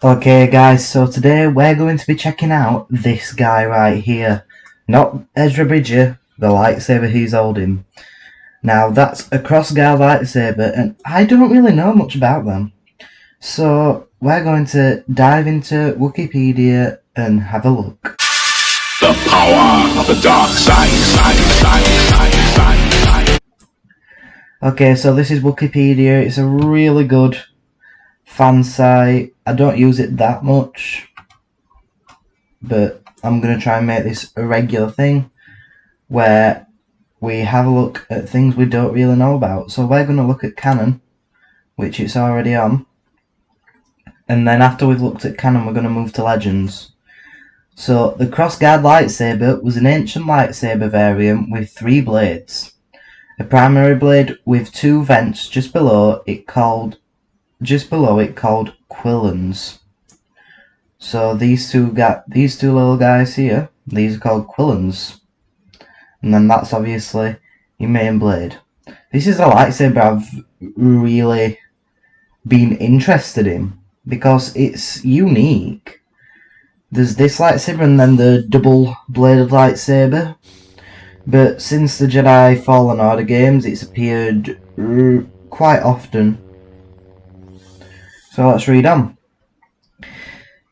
Okay guys, so today we're going to be checking out this guy right here. Not Ezra Bridger, the lightsaber he's holding. Now that's a crossguard lightsaber and I don't really know much about them. So we're going to dive into Wikipedia and have a look. The power of the dark side. Okay, so this is Wikipedia. It's a really good fan site. I don't use it that much, but I'm going to try and make this a regular thing where we have a look at things we don't really know about. So we're going to look at canon, which it's already on, and then after we've looked at canon we're going to move to legends. So the crossguard lightsaber was an ancient lightsaber variant with 3 blades. A primary blade with 2 vents just below it called quillons. So these two little guys here, these are called quillons. And then that's obviously your main blade. This is a lightsaber I've really been interested in because it's unique. There's this lightsaber and then the double bladed lightsaber. But since the Jedi Fallen Order games, it's appeared quite often. So let's read on.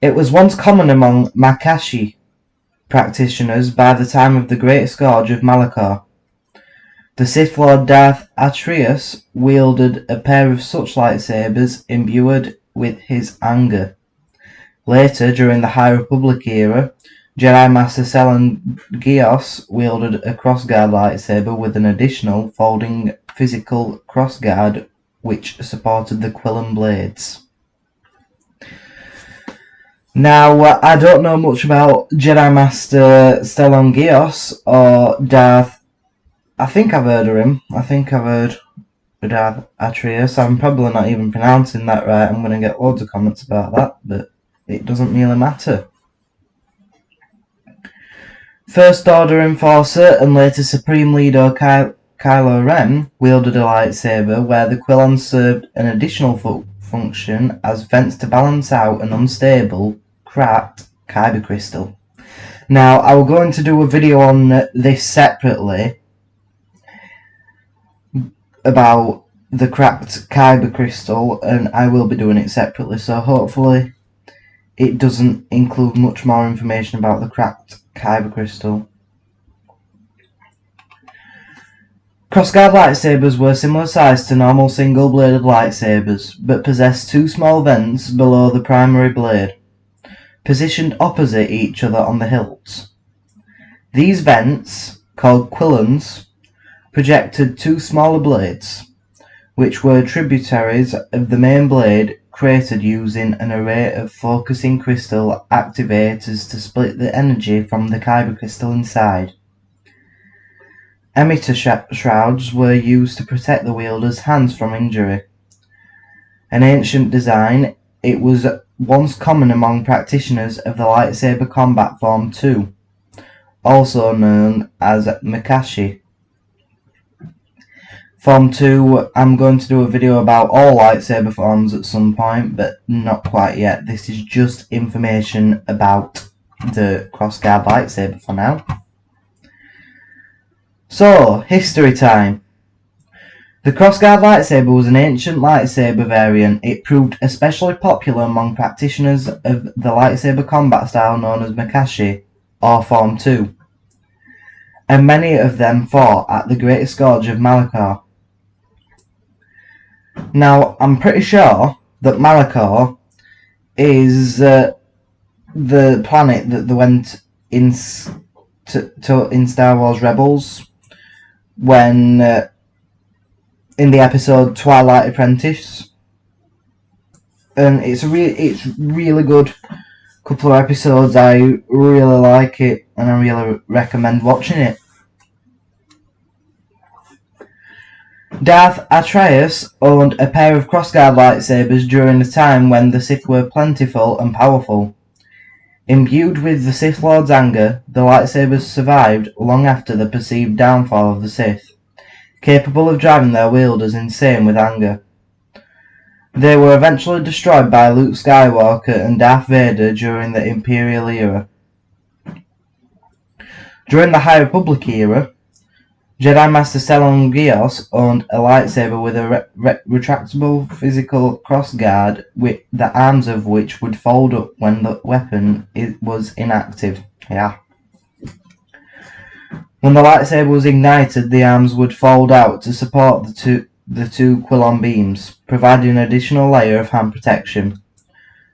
It was once common among Makashi practitioners by the time of the Great Scourge of Malachor. The Sith Lord Darth Atreus wielded a pair of such lightsabers imbued with his anger. Later, during the High Republic era, Jedi Master Stellan Gios wielded a crossguard lightsaber with an additional folding physical crossguard which supported the quillon blades. Now, I don't know much about Jedi Master Stellan Gios or Darth. I think I've heard of him. I think I've heard of Darth Atreus. I'm probably not even pronouncing that right. I'm going to get loads of comments about that, but it doesn't really matter. First Order Enforcer and later Supreme Leader Kylo Ren wielded a lightsaber where the quillons served an additional function as vents to balance out an unstable, cracked kyber crystal. Now, I will go on to do a video on this separately about the cracked kyber crystal, and I will be doing it separately, so hopefully it doesn't include much more information about the cracked kyber crystal. Crossguard lightsabers were similar size to normal single-bladed lightsabers, but possessed 2 small vents below the primary blade, positioned opposite each other on the hilts. These vents, called quillons, projected 2 smaller blades, which were tributaries of the main blade, created using an array of focusing crystal activators to split the energy from the kyber crystal inside. Emitter shrouds were used to protect the wielder's hands from injury. An ancient design, it was once common among practitioners of the lightsaber combat form 2, also known as Makashi. Form 2, I'm going to do a video about all lightsaber forms at some point, but not quite yet. This is just information about the crossguard lightsaber for now. So, history time. The crossguard lightsaber was an ancient lightsaber variant. It proved especially popular among practitioners of the lightsaber combat style known as Makashi, or Form 2. And many of them fought at the Great Scourge of Malachor. Now, I'm pretty sure that Malachor is the planet that they went in Star Wars Rebels when in the episode Twilight Apprentice, and it's really good couple of episodes. I really like it and I really recommend watching it. Darth Atreus owned a pair of crossguard lightsabers during a time when the Sith were plentiful and powerful. Imbued with the Sith Lord's anger, the lightsabers survived long after the perceived downfall of the Sith, capable of driving their wielders insane with anger. They were eventually destroyed by Luke Skywalker and Darth Vader during the Imperial era. During the High Republic era, Jedi Master Stellan Gios owned a lightsaber with a retractable physical crossguard, with the arms of which would fold up when the weapon was inactive. Yeah. When the lightsaber was ignited, the arms would fold out to support the two Quillon beams, providing an additional layer of hand protection.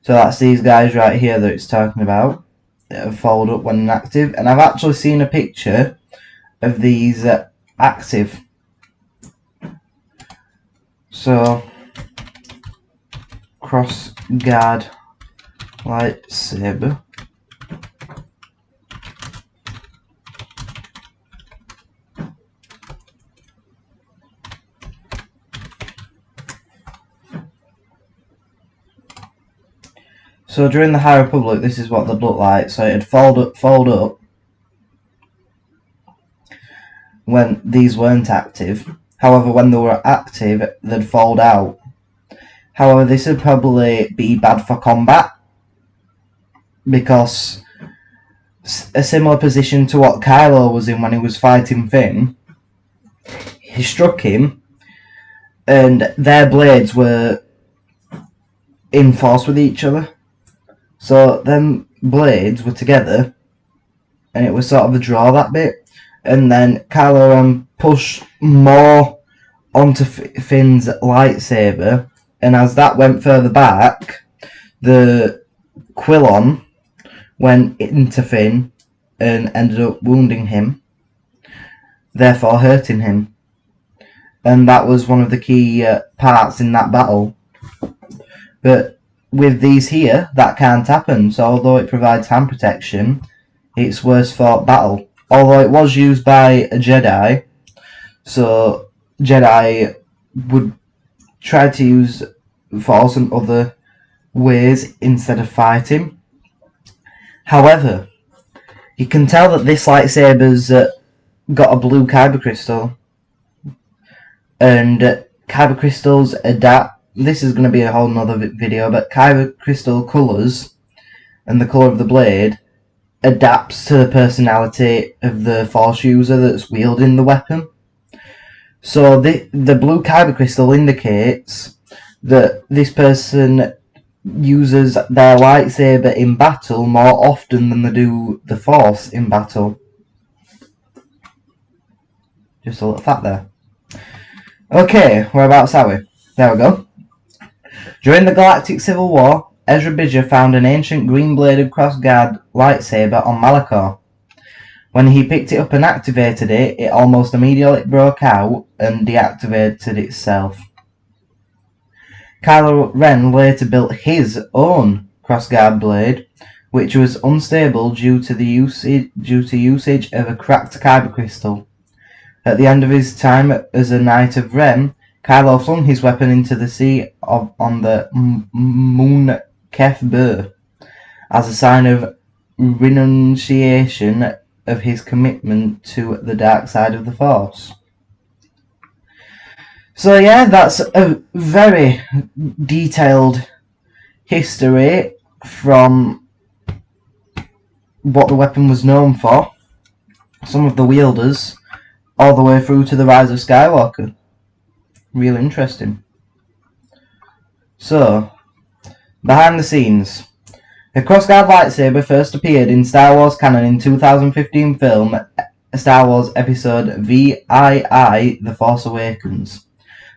So that's these guys right here that it's talking about, that fold up when inactive. And I've actually seen a picture of these active. So, crossguard lightsaber. So during the High Republic, this is what they'd look like. So it'd fold up when these weren't active. However, when they were active, they'd fold out. However, this would probably be bad for combat, because a similar position to what Kylo was in when he was fighting Finn, he struck him, and their blades were in force with each other. So them blades were together, and it was sort of a draw, that bit. And then Kylo Ren pushed more onto Finn's lightsaber, and as that went further back, the Quillon went into Finn and ended up wounding him, therefore hurting him. And that was one of the key parts in that battle. But with these here, that can't happen, so although it provides hand protection, it's worse fought battle. Although it was used by a Jedi, so Jedi would try to use Force and other ways instead of fighting. However, you can tell that this lightsaber's got a blue kyber crystal, and kyber crystals adapt. This is going to be a whole nother video, but kyber crystal colours and the colour of the blade adapts to the personality of the Force user that's wielding the weapon. So the blue kyber crystal indicates that this person uses their lightsaber in battle more often than they do the Force in battle. Just a little fact there. Okay, whereabouts are we? There we go. During the Galactic Civil War, Ezra Bridger found an ancient green-bladed crossguard lightsaber on Malachor. When he picked it up and activated it, it almost immediately broke out and deactivated itself. Kylo Ren later built his own crossguard blade, which was unstable due to usage of a cracked kyber crystal. At the end of his time as a Knight of Ren, Kylo flung his weapon into the sea on the Moon Kef Bur as a sign of renunciation of his commitment to the dark side of the Force. So yeah, that's a very detailed history from what the weapon was known for, some of the wielders, all the way through to the rise of Skywalker. Real interesting. So, behind the scenes. The crossguard lightsaber first appeared in Star Wars canon in 2015 film Star Wars Episode VII The Force Awakens.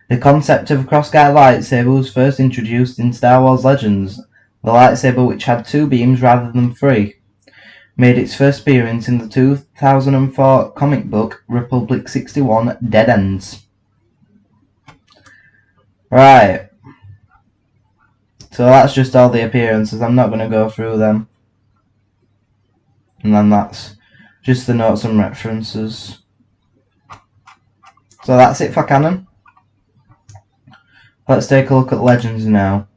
The concept of a crossguard lightsaber was first introduced in Star Wars Legends. The lightsaber, which had 2 beams rather than 3, made its first appearance in the 2004 comic book Republic 61 Dead Ends. Right. So that's just all the appearances. I'm not going to go through them. And then that's just the notes and references. So that's it for canon. Let's take a look at Legends now.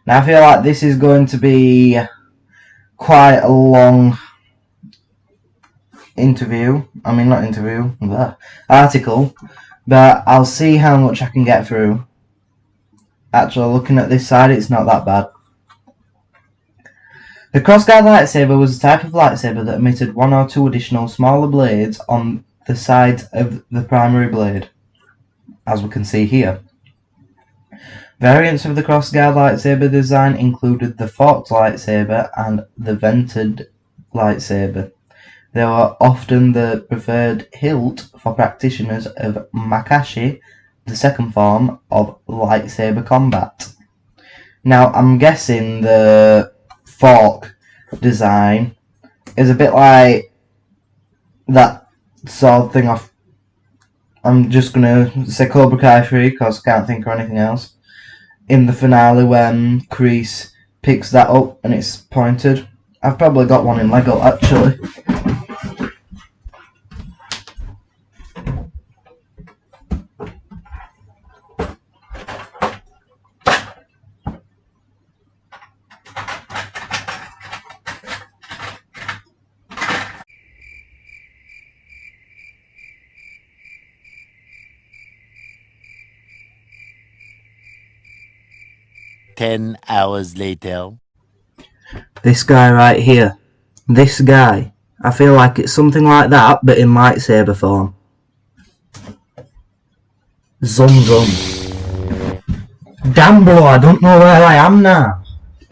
Now I feel like this is going to be quite a long article, but I'll see how much I can get through. Actually, looking at this side, it's not that bad. The crossguard lightsaber was a type of lightsaber that emitted one or two additional smaller blades on the sides of the primary blade, as we can see here. Variants of the crossguard lightsaber design included the forked lightsaber and the vented lightsaber. They were often the preferred hilt for practitioners of Makashi, the second form of lightsaber combat. Now, I'm guessing the fork design is a bit like that sword thing off. I'm just gonna say Cobra Kai 3 because I can't think of anything else. In the finale, when Kreese picks that up and it's pointed. I've probably got one in Lego actually. Ten hours later. This guy right here. This guy. I feel like it's something like that, but in lightsaber form. Zum zum. Damn bro, I don't know where I am now.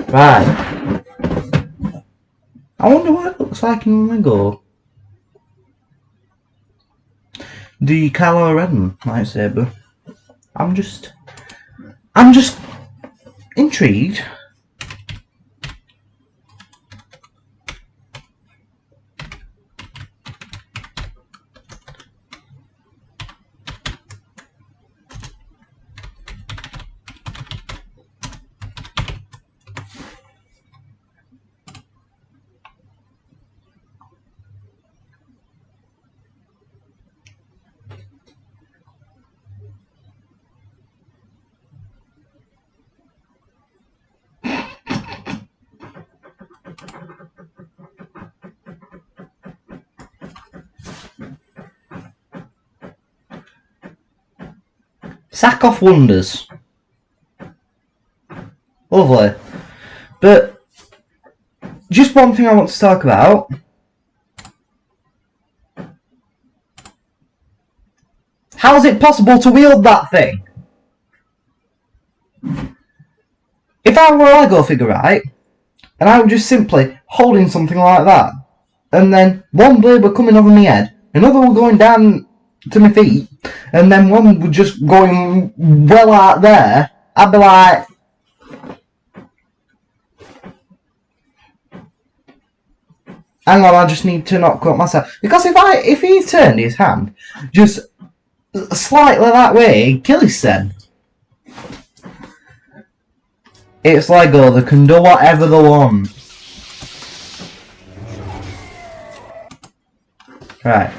Right. I wonder what it looks like in Lego. The Kylo Ren lightsaber. I'm just intrigued. Sack off wonders. Lovely. But just one thing I want to talk about. How is it possible to wield that thing? If I were a Lego figure, right, and I were just simply holding something like that, and then one blade were coming over my head, another were going down to my feet, and then one was just going well out there, I'd be like, hang on, I just need to not cut myself. Because if he turned his hand just slightly that way, he'd kill himself. It's Lego, they can do whatever they want. Right.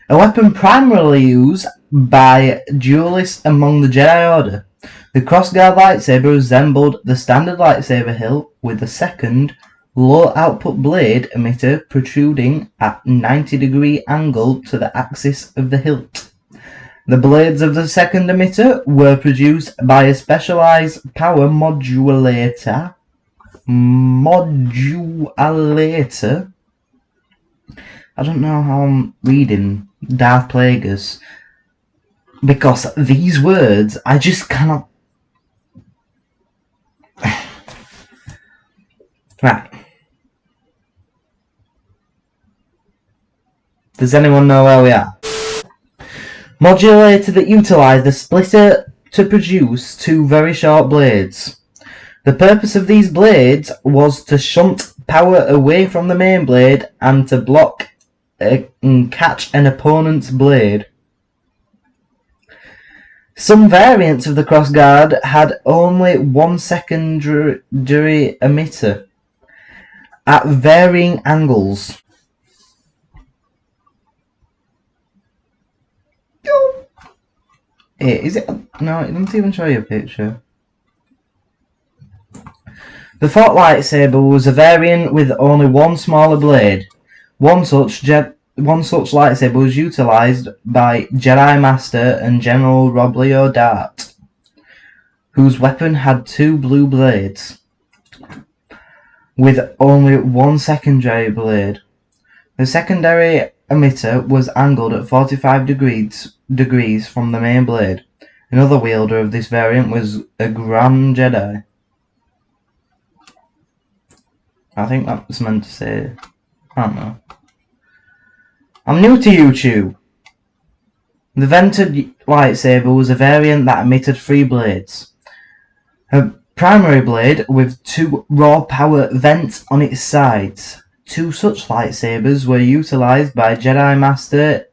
A weapon primarily used by duelists among the Jedi Order, the crossguard lightsaber resembled the standard lightsaber hilt with a second, low-output blade emitter protruding at 90-degree angle to the axis of the hilt. The blades of the second emitter were produced by a specialized power modulator. I don't know how I'm reading Darth Plagueis, because these words I just cannot. Right. Does anyone know where we are? Modulator that utilised the splitter to produce two very short blades. The purpose of these blades was to shunt power away from the main blade and to block and catch an opponent's blade. Some variants of the crossguard had only one secondary emitter at varying angles. Is it? No, it doesn't even show you a picture. The Thought lightsaber was a variant with only one smaller blade. One such lightsaber was utilised by Jedi Master and General Roblio Dart, whose weapon had 2 blue blades, with only one secondary blade. The secondary emitter was angled at 45 degrees from the main blade. Another wielder of this variant was a Grand Jedi. I think that was meant to say... I don't know. I'm new to YouTube. The vented lightsaber was a variant that emitted 3 blades. A primary blade with 2 raw power vents on its sides. 2 such lightsabers were utilized by Jedi Master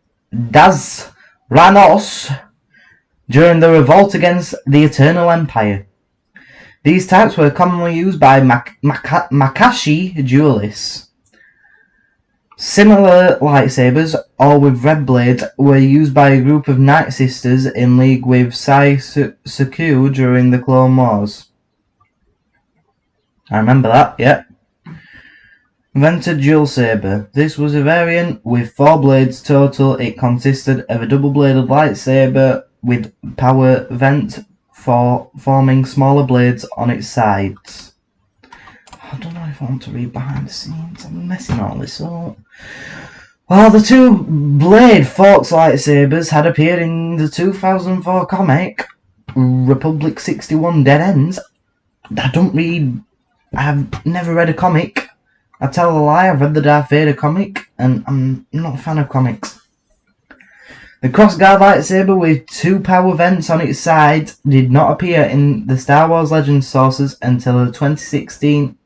Daz Ranos during the revolt against the Eternal Empire. These types were commonly used by Makashi duelists. Similar lightsabers, all with red blades, were used by a group of Night Sisters in league with Sai Saku during the Clone Wars. I remember that, yeah. Vented dual saber. This was a variant with 4 blades total. It consisted of a double-bladed lightsaber with power vent forming smaller blades on its sides. I don't know if I want to read behind the scenes. I'm messing all this up. While the 2-blade Forks lightsabers had appeared in the 2004 comic Republic 61 Dead Ends, I've never read a comic. I tell a lie, I've read the Darth Vader comic, and I'm not a fan of comics. The crossguard lightsaber with 2 power vents on its sides did not appear in the Star Wars Legends sources until the 2016.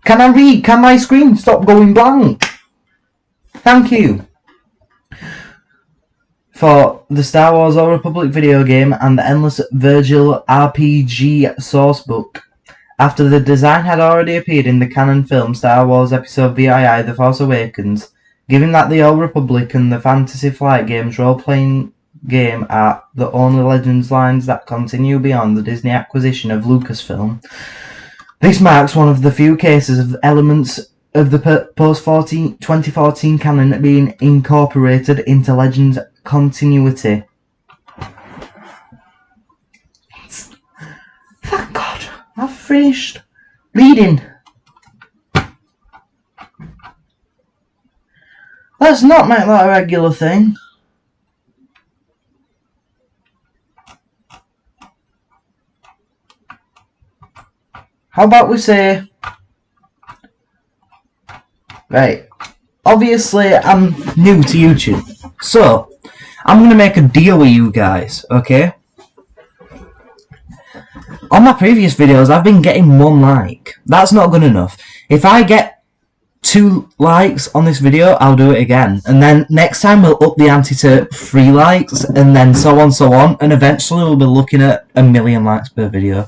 Can I read? Can my screen stop going blank? Thank you. For the Star Wars Old Republic video game and the Endless Virgil RPG sourcebook. After the design had already appeared in the canon film Star Wars Episode VII The Force Awakens, given that the Old Republic and the Fantasy Flight Games role-playing game are the only Legends lines that continue beyond the Disney acquisition of Lucasfilm, this marks one of the few cases of elements of the post-2014 canon being incorporated into Legends continuity. Thank God, I've finished reading. Let's not make that a regular thing. How about we say... Right, obviously I'm new to YouTube, so I'm going to make a deal with you guys, okay? On my previous videos I've been getting 1 like. That's not good enough. If I get 2 likes on this video, I'll do it again. And then next time we'll up the ante to 3 likes, and then so on, and eventually we'll be looking at 1 million likes per video.